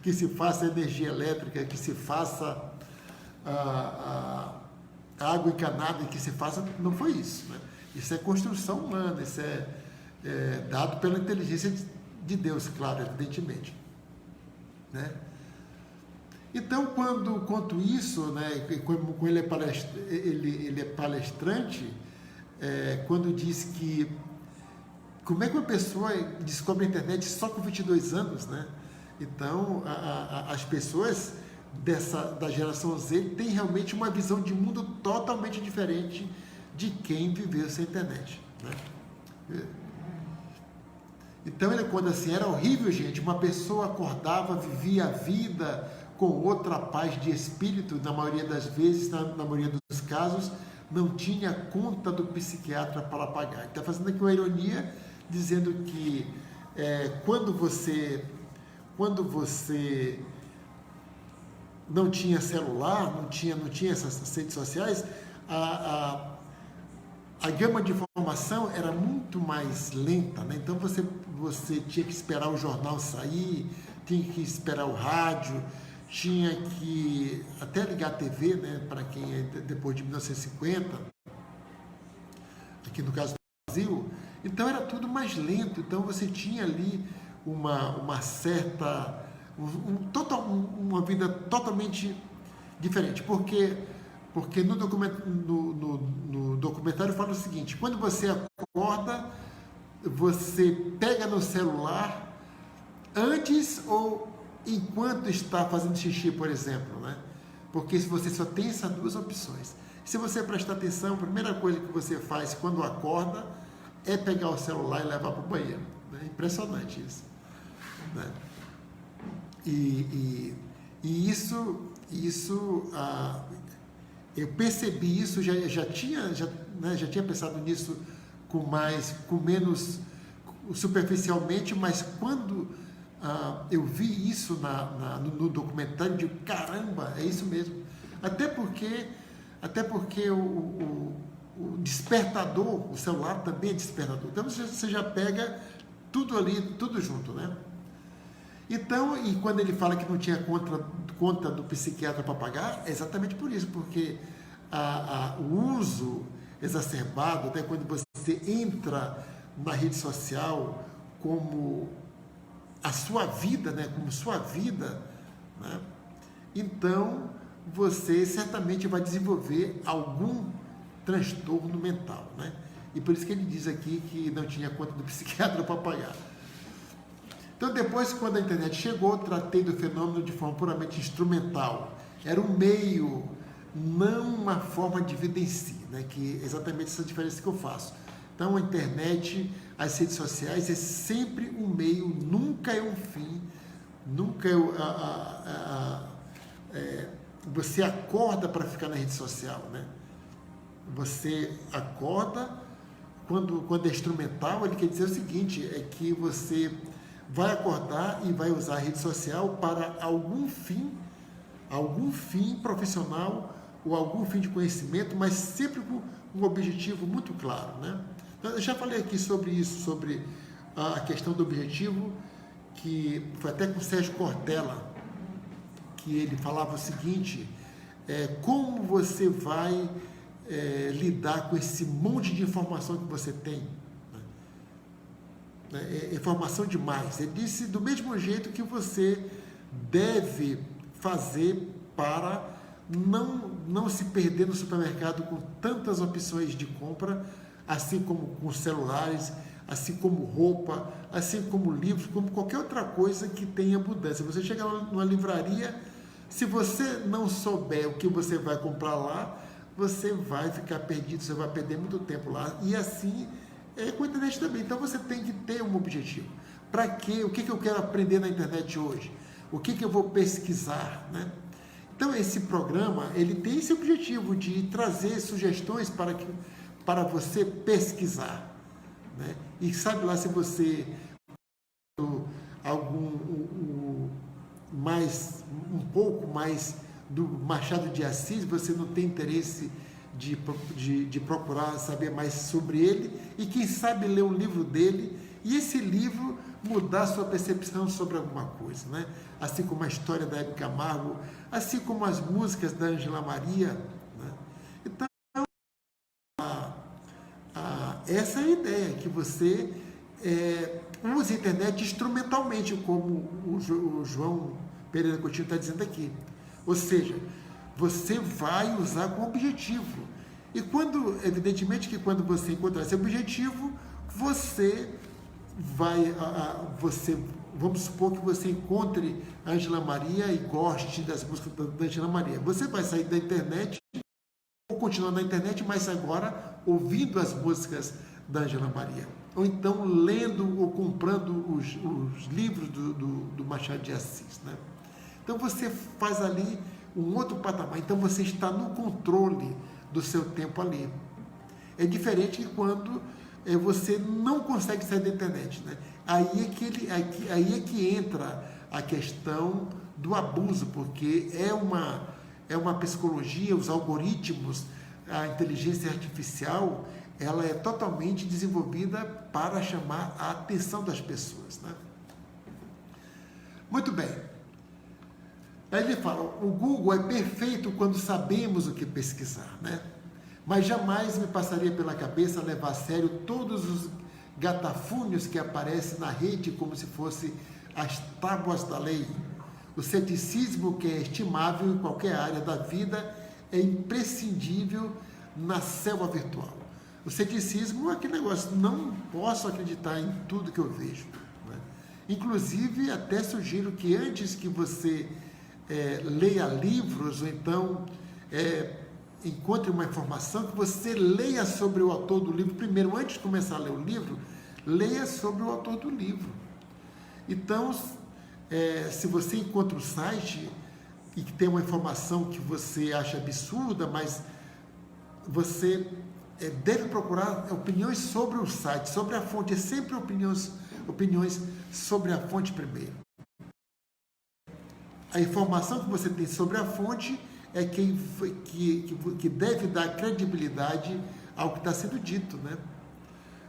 Que se faça a energia elétrica, que se faça a água encanada, que se faça... Não foi isso, né? Isso é construção humana, isso é dado pela inteligência de Deus, claro, evidentemente, né? Então, quanto isso, né, quando ele é palestrante, quando diz que como é que uma pessoa descobre a internet só com 22 anos, né? Então, as pessoas da geração Z têm realmente uma visão de mundo totalmente diferente de quem viveu sem internet, né? Então ele conta assim, era horrível, gente, uma pessoa acordava, vivia a vida com outra paz de espírito, na maioria das vezes, na maioria dos casos, não tinha conta do psiquiatra para pagar. Está fazendo aqui uma ironia, dizendo que quando você não tinha celular, não tinha essas redes sociais, a gama de informação era muito mais lenta, né? Então você tinha que esperar o jornal sair, tinha que esperar o rádio, tinha que até ligar a TV, né? Para quem é depois de 1950, aqui no caso do Brasil, então era tudo mais lento. Então você tinha ali uma certa, uma vida totalmente diferente, porque no documentário fala o seguinte: quando você acorda, você pega no celular antes ou enquanto está fazendo xixi, por exemplo, né? Porque você só tem essas duas opções. Se você prestar atenção, a primeira coisa que você faz quando acorda é pegar o celular e levar para o banheiro. É impressionante isso, né? E isso eu percebi isso, já tinha pensado nisso com menos superficialmente, mas quando eu vi isso no documentário, de caramba, é isso mesmo. Até porque despertador, o celular também é despertador. Então você já pega tudo ali, tudo junto, né? Então, e quando ele fala que não tinha conta do psiquiatra para pagar, é exatamente por isso, porque o uso exacerbado, até quando você entra na rede social como a sua vida, né? Como sua vida, né? Então, você certamente vai desenvolver algum transtorno mental, né? E por isso que ele diz aqui que não tinha conta do psiquiatra para pagar. Então, depois, quando a internet chegou, tratei do fenômeno de forma puramente instrumental. Era um meio, não uma forma de vida em si, né? Que é exatamente essa diferença que eu faço. Então, a internet, as redes sociais, é sempre um meio, nunca é um fim, nunca você acorda para ficar na rede social, né? Você acorda, quando é instrumental, ele quer dizer o seguinte, é que você vai acordar e vai usar a rede social para algum fim profissional ou algum fim de conhecimento, mas sempre com um objetivo muito claro, né? Eu já falei aqui sobre isso, sobre a questão do objetivo, que foi até com o Sérgio Cortella, que ele falava o seguinte, como você vai lidar com esse monte de informação que você tem, né? Informação demais. Ele disse do mesmo jeito que você deve fazer para não se perder no supermercado com tantas opções de compra, assim como com celulares, assim como roupa, assim como livros, como qualquer outra coisa que tenha abundância. Você chega numa livraria, se você não souber o que você vai comprar lá, você vai ficar perdido, você vai perder muito tempo lá. E assim é com a internet também. Então você tem que ter um objetivo. Para quê? O que eu quero aprender na internet hoje? O que eu vou pesquisar, né? Então esse programa, ele tem esse objetivo de trazer sugestões para você pesquisar, né? E sabe lá se você um pouco mais do Machado de Assis, você não tem interesse de procurar saber mais sobre ele, e quem sabe ler um livro dele, e esse livro mudar sua percepção sobre alguma coisa, né? Assim como a história da Hebe Camargo, assim como as músicas da Ângela Maria, né? Então, essa é a ideia, que você use a internet instrumentalmente, como o João Pereira Coutinho está dizendo aqui. Ou seja, você vai usar com objetivo. E evidentemente que quando você encontrar esse objetivo, vamos supor que você encontre a Ângela Maria e goste das músicas da Ângela Maria. Você vai sair da internet, ou continuar na internet, mas agora ouvindo as músicas da Ângela Maria. Ou então lendo ou comprando os livros do Machado de Assis, né? Então você faz ali um outro patamar. Então você está no controle do seu tempo ali. É diferente de quando você não consegue sair da internet, né? Aí é que entra a questão do abuso, porque é uma psicologia, os algoritmos, a inteligência artificial, ela é totalmente desenvolvida para chamar a atenção das pessoas, né? Muito bem. Aí ele fala, o Google é perfeito quando sabemos o que pesquisar, né? Mas jamais me passaria pela cabeça levar a sério todos os gatafúnios que aparecem na rede como se fossem as tábuas da lei. O ceticismo, que é estimável em qualquer área da vida, é imprescindível na selva virtual. O ceticismo é aquele negócio, não posso acreditar em tudo que eu vejo, né? Inclusive, até sugiro que antes que você leia livros, ou então encontre uma informação, que você leia sobre o autor do livro. Primeiro, antes de começar a ler o livro, leia sobre o autor do livro. Então, se você encontra um site e que tem uma informação que você acha absurda, mas você deve procurar opiniões sobre o site, sobre a fonte. É sempre opiniões sobre a fonte primeiro. A informação que você tem sobre a fonte é que deve dar credibilidade ao que está sendo dito, né?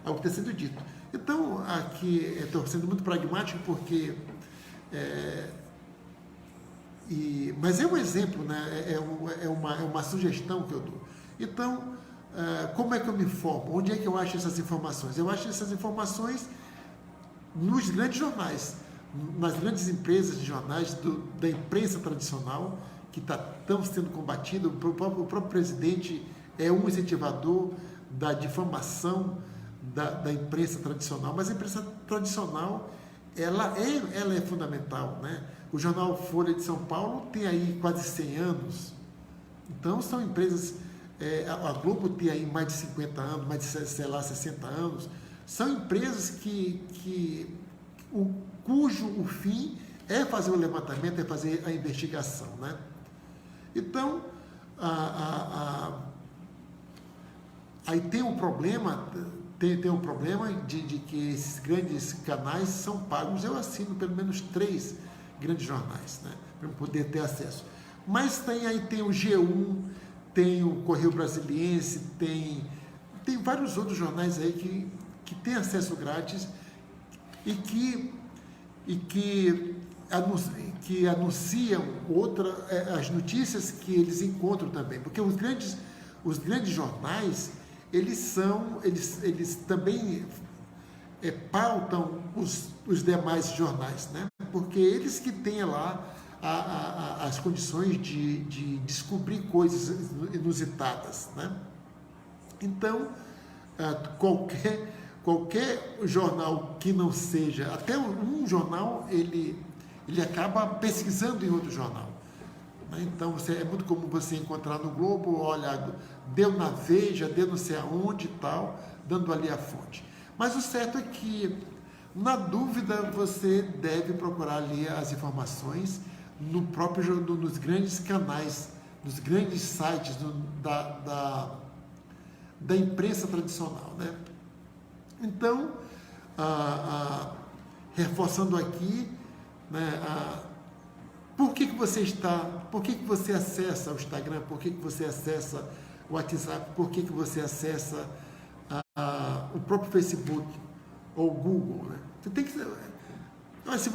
Ao que está sendo dito. Então, aqui estou sendo muito pragmático porque... mas é um exemplo, né? É uma sugestão que eu dou. Então, como é que eu me informo? Onde é que eu acho essas informações? Eu acho essas informações nos grandes jornais, nas grandes empresas de jornais da imprensa tradicional, que estão sendo combatido. O próprio presidente é um incentivador da difamação da imprensa tradicional, mas a imprensa tradicional ela é fundamental, né? O jornal Folha de São Paulo tem aí quase 100 anos, então são empresas, a Globo tem aí mais de 50 anos, mais de, sei lá, 60 anos, são empresas cujo o fim é fazer o levantamento, é fazer a investigação, né? Então, aí tem um problema, tem um problema de que esses grandes canais são pagos. Eu assino pelo menos 3 grandes jornais, né, para poder ter acesso. Mas tem o G1, tem o Correio Brasiliense, tem vários outros jornais aí que têm acesso grátis e que anunciam as notícias que eles encontram também, porque os grandes jornais eles também pautam os demais jornais, né? Porque eles que têm lá as condições de descobrir coisas inusitadas, né? Então, qualquer jornal que não seja, até um jornal, ele acaba pesquisando em outro jornal. Então, é muito comum você encontrar no Globo, olha, deu na Veja, deu não sei aonde e tal, dando ali a fonte. Mas o certo é que, na dúvida, você deve procurar ali as informações nos grandes canais, nos grandes sites da imprensa tradicional, né? Então, reforçando aqui, né, por que você acessa o Instagram, por que você acessa o WhatsApp, por que você acessa o próprio Facebook ou o Google, né? Você tem que, se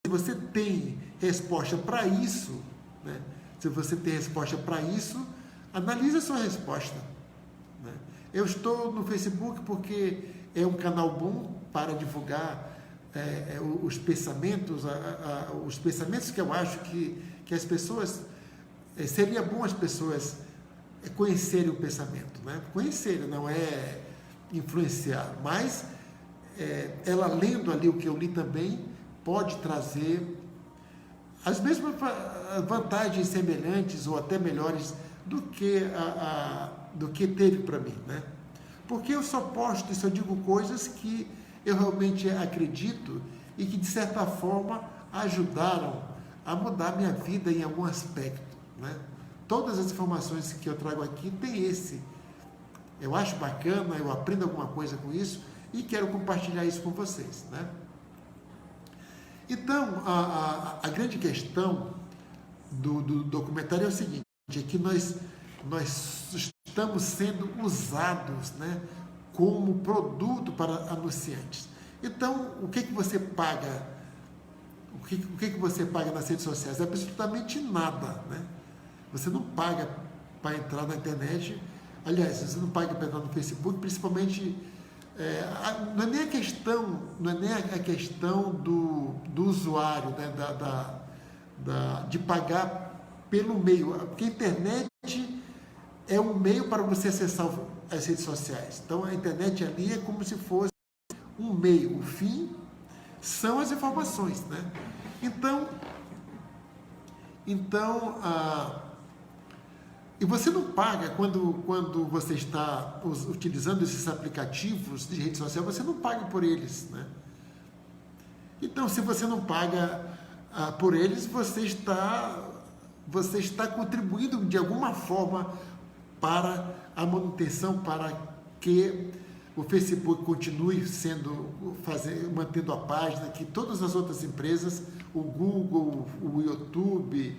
você tem resposta para isso, né? Se você tem resposta para isso, analise a sua resposta, né? Eu estou no Facebook porque é um canal bom para divulgar os pensamentos, os pensamentos que eu acho que as pessoas, seria bom as pessoas conhecerem o pensamento, né? Conhecerem, não é influenciar, mas ela lendo ali o que eu li também, pode trazer as mesmas vantagens semelhantes ou até melhores do que teve para mim, né? Porque eu só posto e só digo coisas que eu realmente acredito e que, de certa forma, ajudaram a mudar minha vida em algum aspecto, né? Todas as informações que eu trago aqui tem eu acho bacana, eu aprendo alguma coisa com isso e quero compartilhar isso com vocês, né? Então, a grande questão do documentário é o seguinte, é que nós estamos sendo usados, né, como produto para anunciantes. Então, o que você paga? O que você paga nas redes sociais? Absolutamente nada, né? Você não paga para entrar na internet. Aliás, você não paga para entrar no Facebook, principalmente. Não é nem a questão do usuário, né, de pagar pelo meio, porque a internet é um meio para você acessar as redes sociais. Então, a internet ali é como se fosse um meio. O fim são as informações, né? Então e você não paga quando você está utilizando esses aplicativos de rede social, você não paga por eles, né? Então, se você não paga por eles, você está contribuindo de alguma forma para a manutenção, para que o Facebook continue mantendo a página, que todas as outras empresas, o Google, o YouTube,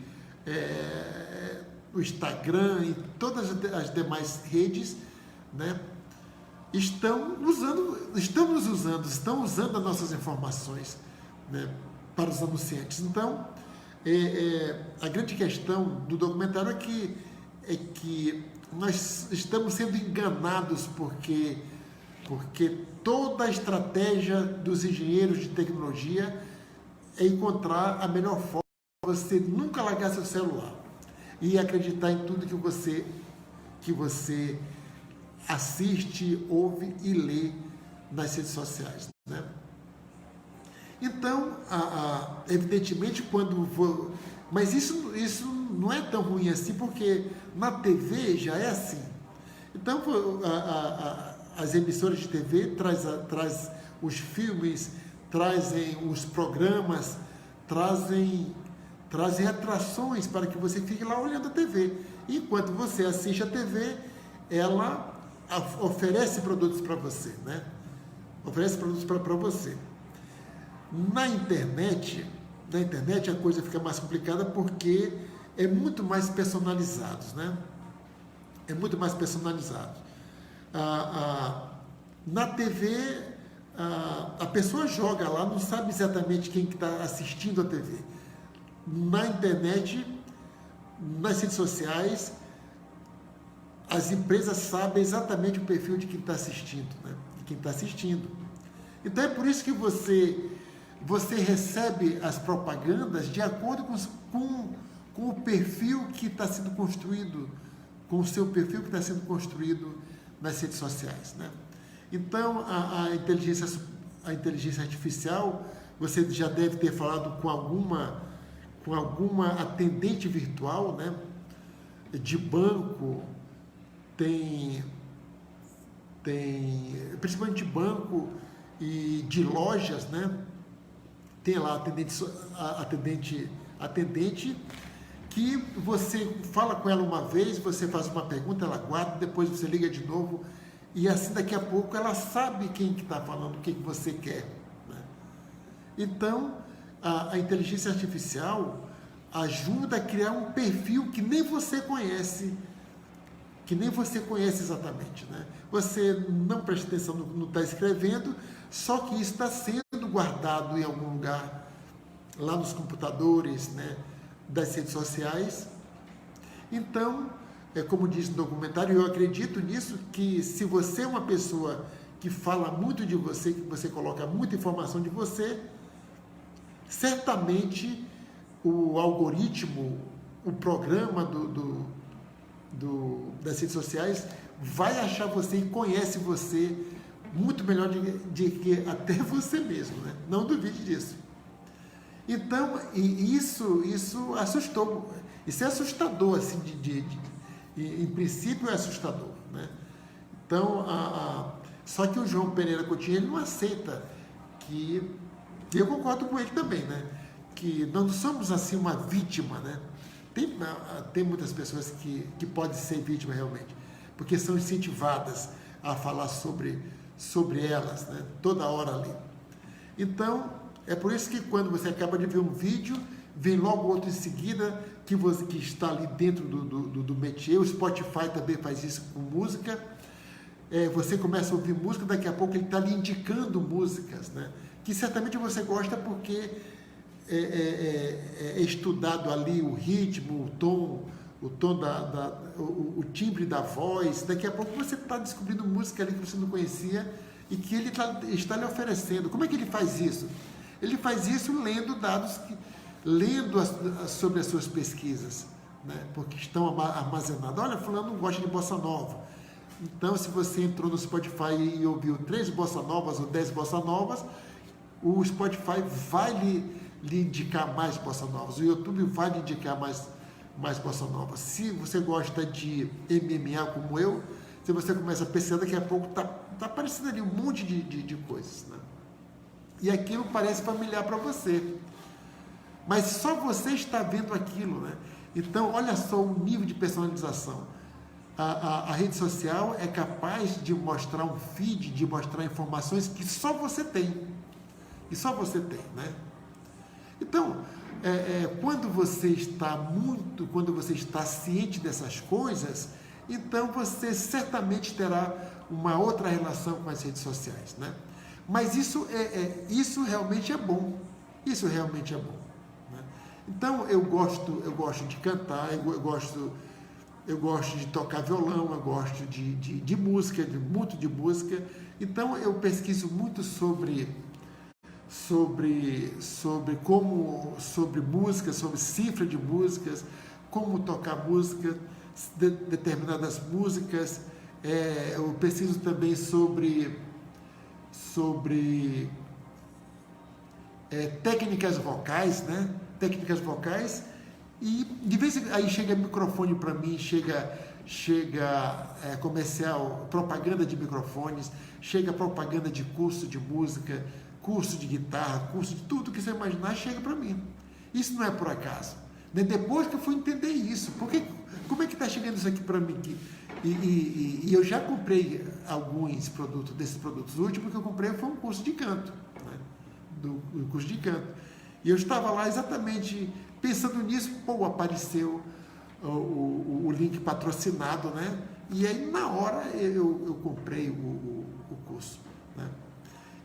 o Instagram e todas as demais redes, né, estão usando as nossas informações, né, para os anunciantes. Então, a grande questão do documentário é que nós estamos sendo enganados porque toda a estratégia dos engenheiros de tecnologia é encontrar a melhor forma de você nunca largar seu celular e acreditar em tudo que você assiste, ouve e lê nas redes sociais, né? Então, evidentemente, mas isso não é tão ruim assim, porque na TV já é assim. Então, as emissoras de TV traz os filmes, trazem os programas, trazem atrações para que você fique lá olhando a TV. Enquanto você assiste a TV, ela oferece produtos para você, né? Oferece produtos para você. Na internet a coisa fica mais complicada porque é muito mais personalizado, né? É muito mais personalizado. Na TV, a pessoa joga lá, não sabe exatamente quem está assistindo a TV. Na internet, nas redes sociais, as empresas sabem exatamente o perfil de quem está assistindo, né? De quem está assistindo. Então é por isso que você recebe as propagandas de acordo com o perfil que está sendo construído, com o seu perfil que está sendo construído nas redes sociais, né? Então, a inteligência artificial, você já deve ter falado com alguma atendente virtual, né? De banco, principalmente de banco e de lojas, né? Tem lá atendente que você fala com ela uma vez, você faz uma pergunta, ela guarda, depois você liga de novo e assim daqui a pouco ela sabe quem que está falando, o que você quer, né? Então, a inteligência artificial ajuda a criar um perfil que nem você conhece exatamente, né? Você não presta atenção no que está escrevendo, só que isso está sendo guardado em algum lugar, lá nos computadores, né, das redes sociais. Então, como diz no documentário, eu acredito nisso, que se você é uma pessoa que fala muito de você, que você coloca muita informação de você, certamente o algoritmo, o programa das redes sociais vai achar você e conhece você muito melhor de que até você mesmo, né? Não duvide disso. Então, isso assustou. Isso é assustador, assim, em princípio é assustador, né? Então, só que o João Pereira Coutinho, ele não aceita que, e eu concordo com ele também, né? Que nós não somos, assim, uma vítima, né? Tem muitas pessoas que podem ser vítimas realmente, porque são incentivadas a falar sobre elas, né? Toda hora ali. Então, é por isso que quando você acaba de ver um vídeo, vem logo outro em seguida, que está ali dentro do métier. O Spotify também faz isso com música. Você começa a ouvir música, daqui a pouco ele está ali indicando músicas, né? Que certamente você gosta porque é estudado ali o ritmo, o tom o timbre da voz. Daqui a pouco você está descobrindo música ali que você não conhecia e que ele está lhe oferecendo. Como é que ele faz isso? Ele faz isso lendo dados, lendo sobre as suas pesquisas, né? Porque estão armazenados. Olha, fulano não gosta de bossa nova. Então, se você entrou no Spotify e ouviu 3 bossa novas ou 10 bossa novas, o Spotify vai lhe indicar mais bossa novas. O YouTube vai lhe indicar mais bossa novas. Se você gosta de MMA como eu, se você começa a pesquisar, daqui a pouco está aparecendo ali um monte de coisas, né? E aquilo parece familiar para você. Mas só você está vendo aquilo, né? Então, olha só o nível de personalização. A rede social é capaz de mostrar um feed, de mostrar informações que só você tem. E só você tem, né? Então, quando você está ciente dessas coisas, então você certamente terá uma outra relação com as redes sociais, né? Mas isso realmente é bom. Isso realmente é bom, né? Então eu gosto de cantar, eu gosto de tocar violão, eu gosto de música, muito de música. Então eu pesquiso muito sobre música, sobre cifra de músicas, como tocar música, determinadas músicas. Eu pesquiso também sobre técnicas vocais, né? Técnicas vocais. E de vez em quando aí chega microfone para mim, chega comercial, propaganda de microfones, chega propaganda de curso de música, curso de guitarra, curso de tudo que você imaginar, chega para mim. Isso não é por acaso. Depois que eu fui entender isso, como é que está chegando isso aqui para mim? E eu já comprei alguns desses produtos. O último que eu comprei foi um curso de canto, né? Do curso de canto. E eu estava lá exatamente pensando nisso, apareceu o link patrocinado, né? E aí, na hora, eu comprei o curso, né?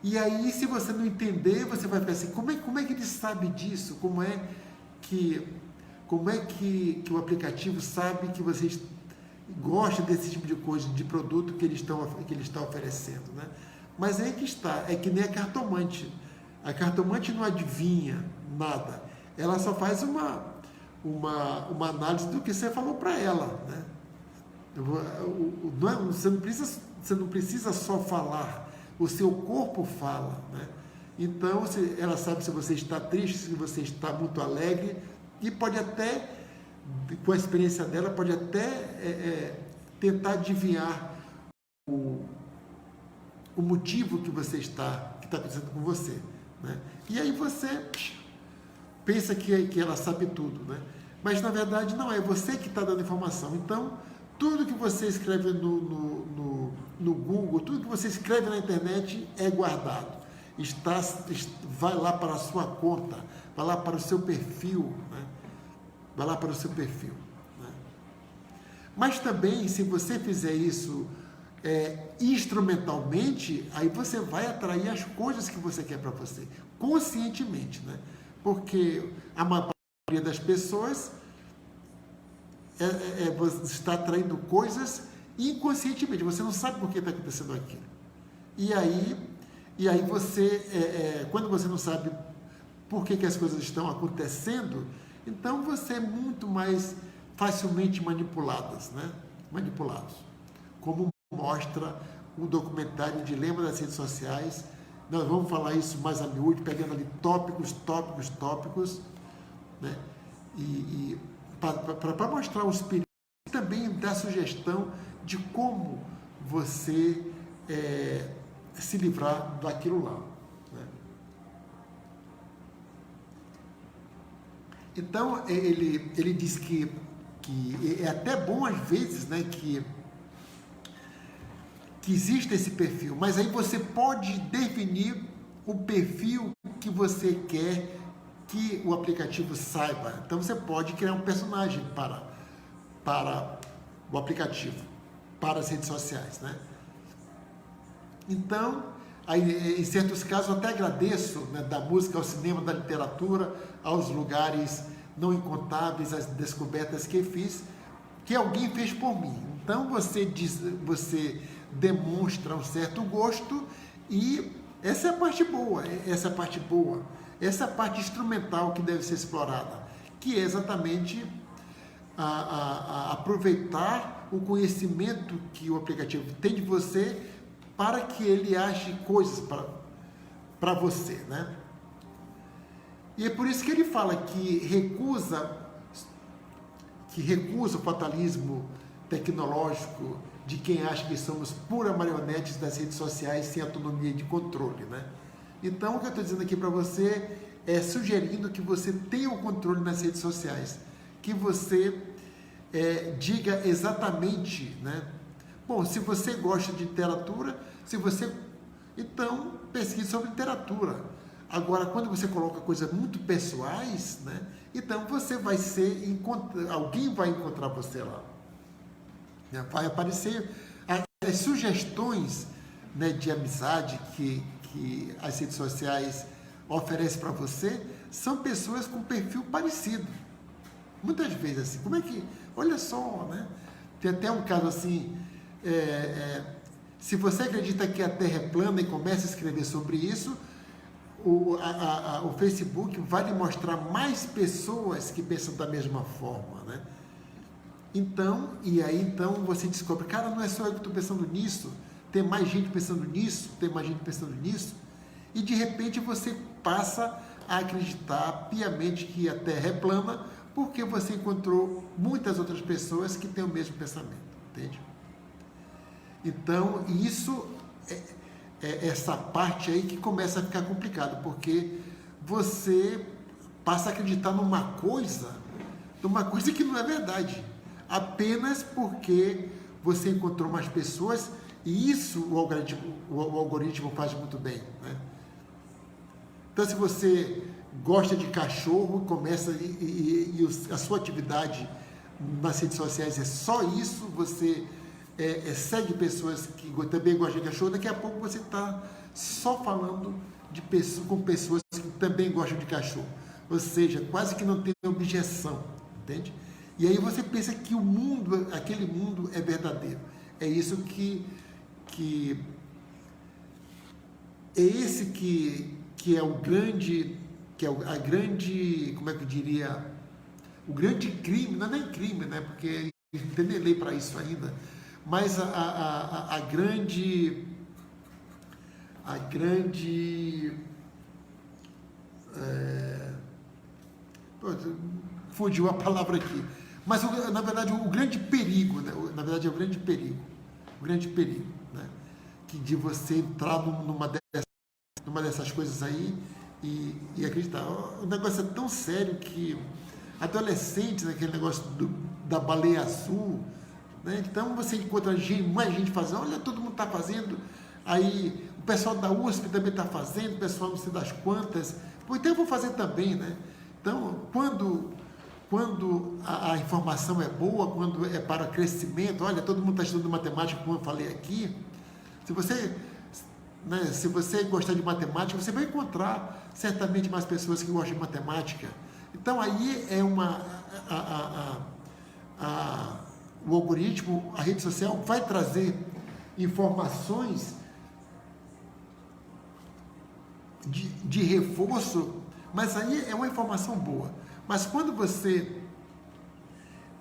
E aí, se você não entender, você vai ficar assim, como é que ele sabe disso? Como é que o aplicativo sabe que vocês gostam desse tipo de coisa, de produto que ele está oferecendo, né? Mas aí que está, é que nem a cartomante. A cartomante não adivinha nada. Ela só faz uma análise do que você falou para ela, né? Você não precisa só falar, o seu corpo fala, né? Então, ela sabe se você está triste, se você está muito alegre, e pode até, com a experiência dela, pode até tentar adivinhar o motivo que está acontecendo com você, né? E aí você pensa que ela sabe tudo, né? Mas na verdade não, é você que está dando informação. Então, tudo que você escreve no Google, tudo que você escreve na internet é guardado. Vai lá para a sua conta, vai lá para o seu perfil, né? Vai lá para o seu perfil, né? Mas também, se você fizer isso instrumentalmente, aí você vai atrair as coisas que você quer para você, conscientemente, né? Porque a maioria das pessoas você está atraindo coisas inconscientemente, você não sabe por que está acontecendo aquilo. E aí você, quando você não sabe por que as coisas estão acontecendo, então você é muito mais facilmente manipulados, né? Manipulados. Como mostra o documentário Dilema das Redes Sociais. Nós vamos falar isso mais a miúdo, pegando ali tópicos, né? E para mostrar os perigos e também dar sugestão de como você se livrar daquilo lá, né? Então, ele diz que é até bom às vezes, né, que existe esse perfil, mas aí você pode definir o perfil que você quer que o aplicativo saiba. Então você pode criar um personagem para o aplicativo, para as redes sociais, né? Então, aí, em certos casos, eu até agradeço, né, da música ao cinema, da literatura, aos lugares não incontáveis, as descobertas que fiz, que alguém fez por mim. Então você demonstra um certo gosto, e essa é a parte boa, essa é a parte instrumental que deve ser explorada, que é exatamente aproveitar o conhecimento que o aplicativo tem de você para que ele ache coisas para você, né? E é por isso que ele fala que recusa o fatalismo tecnológico de quem acha que somos pura marionetes das redes sociais sem autonomia de controle, né? Então, o que eu estou dizendo aqui para você é sugerindo que você tenha o controle nas redes sociais, que você diga exatamente, né? Bom, se você gosta de literatura, então pesquise sobre literatura. Agora, quando você coloca coisas muito pessoais, né? Então você vai alguém vai encontrar você lá. né? Vai aparecer as sugestões, né, de amizade que as redes sociais oferecem para você, são pessoas com perfil parecido. Muitas vezes assim, como é que, olha só, né? Tem até um caso assim, se você acredita que a Terra é plana e começa a escrever sobre isso, o Facebook vai lhe mostrar mais pessoas que pensam da mesma forma, né? Então, então você descobre, cara, não é só eu que estou pensando nisso, tem mais gente pensando nisso, tem mais gente pensando nisso, e de repente você passa a acreditar piamente que a Terra é plana, porque você encontrou muitas outras pessoas que têm o mesmo pensamento, entende? Então, isso é essa parte aí que começa a ficar complicado, porque você passa a acreditar numa coisa que não é verdade, apenas porque você encontrou mais pessoas, e isso o algoritmo faz muito bem, né? Então, se você gosta de cachorro, começa a sua atividade nas redes sociais é só isso, você segue pessoas que também gostam de cachorro, daqui a pouco você está só falando com pessoas que também gostam de cachorro. Ou seja, quase que não tem objeção, entende? E aí você pensa que o mundo, aquele mundo é verdadeiro. É isso que é esse que é o grande, a grande, como é que eu diria, o grande crime, não é nem crime, né? Porque não tem nem lei para isso ainda, mas a grande fugiu a palavra aqui, mas na verdade o grande perigo, né? Na verdade é o grande perigo, né? Que de você entrar numa dessas coisas aí e acreditar. O negócio é tão sério que adolescentes, aquele negócio da baleia azul, né? Então você encontra mais gente fazendo, olha, todo mundo está fazendo, aí o pessoal da USP também está fazendo, o pessoal não sei das quantas, pô, então eu vou fazer também, né? Então, quando a informação é boa, quando é para crescimento, olha, todo mundo está estudando matemática, como eu falei aqui, se você gostar de matemática, você vai encontrar certamente mais pessoas que gostam de matemática. Então aí é o algoritmo, a rede social vai trazer informações de reforço, mas aí é uma informação boa. Mas quando você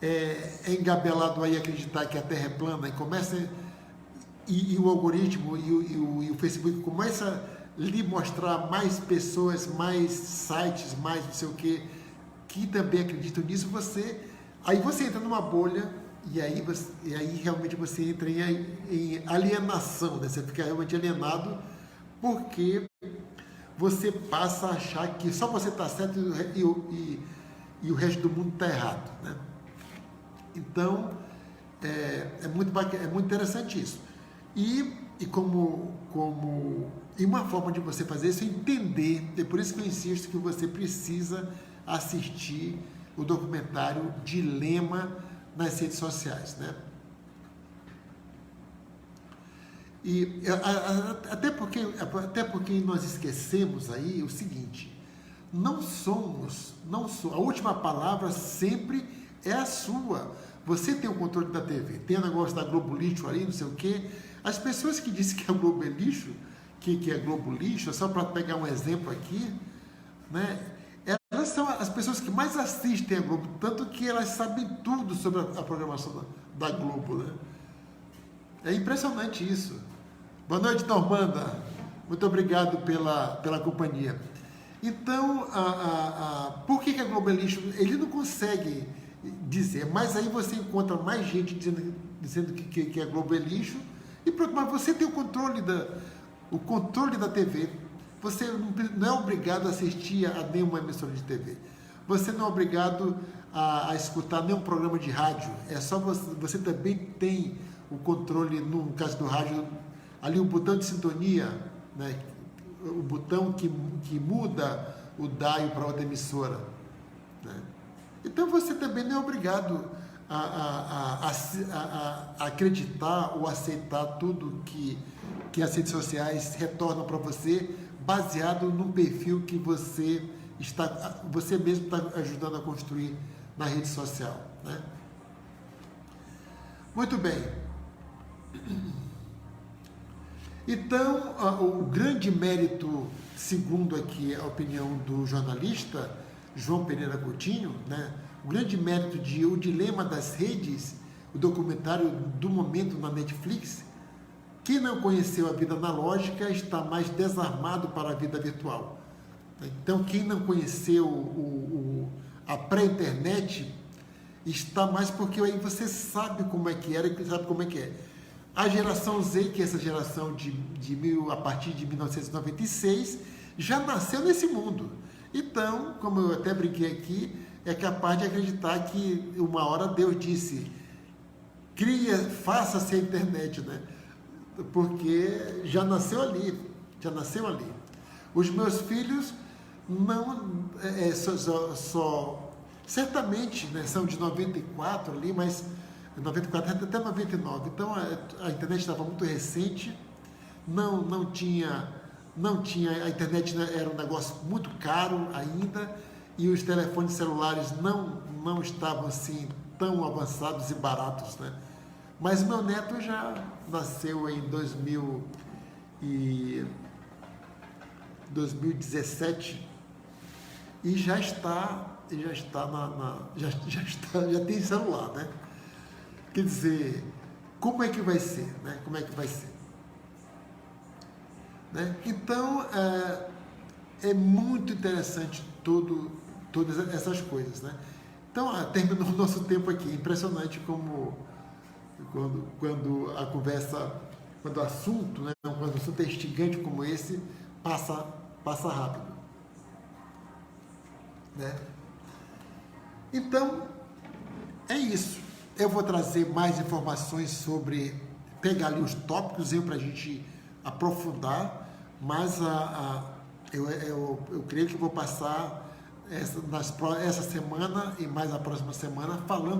é engabelado aí a acreditar que a Terra é plana e começa e o algoritmo e o Facebook começa a lhe mostrar mais pessoas, mais sites, mais não sei o que também acreditam nisso, aí você entra numa bolha e aí realmente você entra em alienação, né? Você fica realmente alienado porque você passa a achar que só você está certo e o resto do mundo está errado, né? Então, é muito interessante isso. E uma forma de você fazer isso é entender, é por isso que eu insisto que você precisa assistir o documentário Dilema nas redes sociais, né? E até porque nós esquecemos aí o seguinte, a última palavra sempre é a sua. Você tem o controle da TV, tem o negócio da Globo Lixo ali, não sei o quê. As pessoas que dizem que a Globo é lixo, que é Globo Lixo, só para pegar um exemplo aqui, né? Elas são as pessoas que mais assistem a Globo, tanto que elas sabem tudo sobre a programação da Globo, né? É impressionante isso. Boa noite, Normanda. Muito obrigado pela companhia. Então, por que a Globo é lixo? Ele não consegue dizer, mas aí você encontra mais gente dizendo que a Globo é lixo, e pronto, mas você tem o controle da TV. Você não é obrigado a assistir a nenhuma emissora de TV. Você não é obrigado a escutar nenhum programa de rádio. É só você também tem o controle, no caso do rádio, ali o botão de sintonia, né? O botão que muda o dial para outra emissora, né? Então você também não é obrigado a acreditar ou aceitar tudo que as redes sociais retornam para você, baseado num perfil que você mesmo está ajudando a construir na rede social, né? Muito bem. Então, o grande mérito, segundo aqui a opinião do jornalista João Pereira Coutinho, né, o grande mérito de O Dilema das Redes, o documentário do momento na Netflix, quem não conheceu a vida analógica está mais desarmado para a vida virtual. Então, quem não conheceu a pré-internet está mais porque aí você sabe como é que era e sabe como é que é. A geração Z, que é essa geração a partir de 1996, já nasceu nesse mundo. Então, como eu até brinquei aqui, é capaz de acreditar que uma hora Deus disse, faça-se a internet, né? Porque já nasceu ali. Os meus filhos não certamente, né, são de 94 ali, mas 94 até 99. Então a internet estava muito recente, não tinha a internet, né, era um negócio muito caro ainda, e os telefones celulares não estavam assim tão avançados e baratos, né? Mas meu neto já nasceu em 2017 e já tem celular, né? Quer dizer, como é que vai ser, né? Né? Então, é muito interessante todas essas coisas, né? Então, terminou o nosso tempo aqui. Impressionante como quando a conversa, quando o assunto, né? Quando o assunto é instigante como esse, passa rápido, né? Então, é isso. Eu vou trazer mais informações pegar ali os tópicos para a gente aprofundar, mas eu creio que vou passar essa semana e mais a próxima semana falando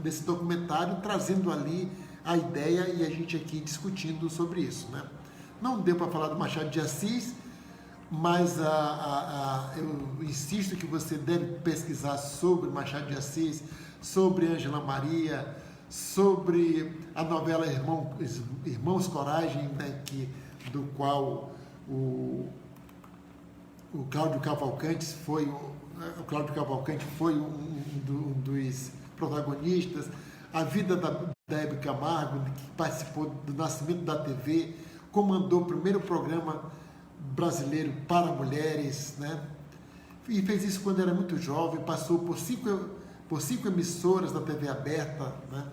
desse documentário, trazendo ali a ideia e a gente aqui discutindo sobre isso, né? Não deu para falar do Machado de Assis, mas eu insisto que você deve pesquisar sobre Machado de Assis, sobre Ângela Maria, sobre a novela Irmãos Coragem, né, do qual o Cláudio Cavalcante foi um dos protagonistas, a vida da Hebe Camargo, que participou do nascimento da TV, comandou o primeiro programa brasileiro para mulheres, né? E fez isso quando era muito jovem, passou por cinco emissoras da TV aberta, né?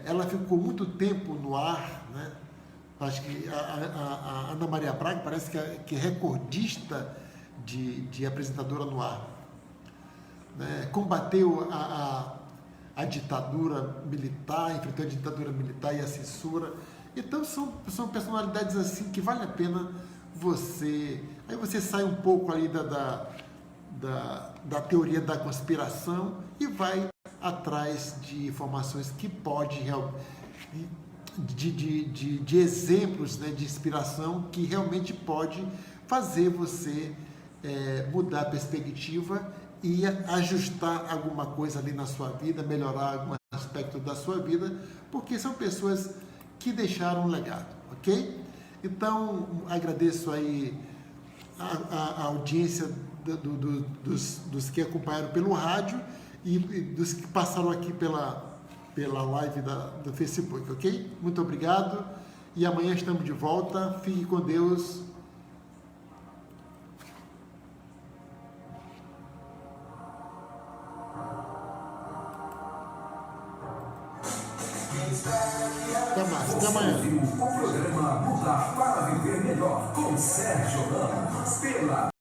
Ela ficou muito tempo no ar, né? Acho que a Ana Maria Braga parece que é recordista de apresentadora no ar, né? Combateu a ditadura militar, enfrentou a ditadura militar e a censura. Então são personalidades assim que vale a pena aí você sai um pouco ali da teoria da conspiração e vai atrás de informações que de exemplos, né, de inspiração que realmente pode fazer você mudar a perspectiva e ajustar alguma coisa ali na sua vida, melhorar algum aspecto da sua vida, porque são pessoas que deixaram um legado, ok? Então, agradeço aí a audiência dos que acompanharam pelo rádio e dos que passaram aqui pela live do Facebook, ok? Muito obrigado e amanhã estamos de volta. Fique com Deus. Até mais, até amanhã. O programa Mudar para Viver Melhor com Sérgio Ramos pela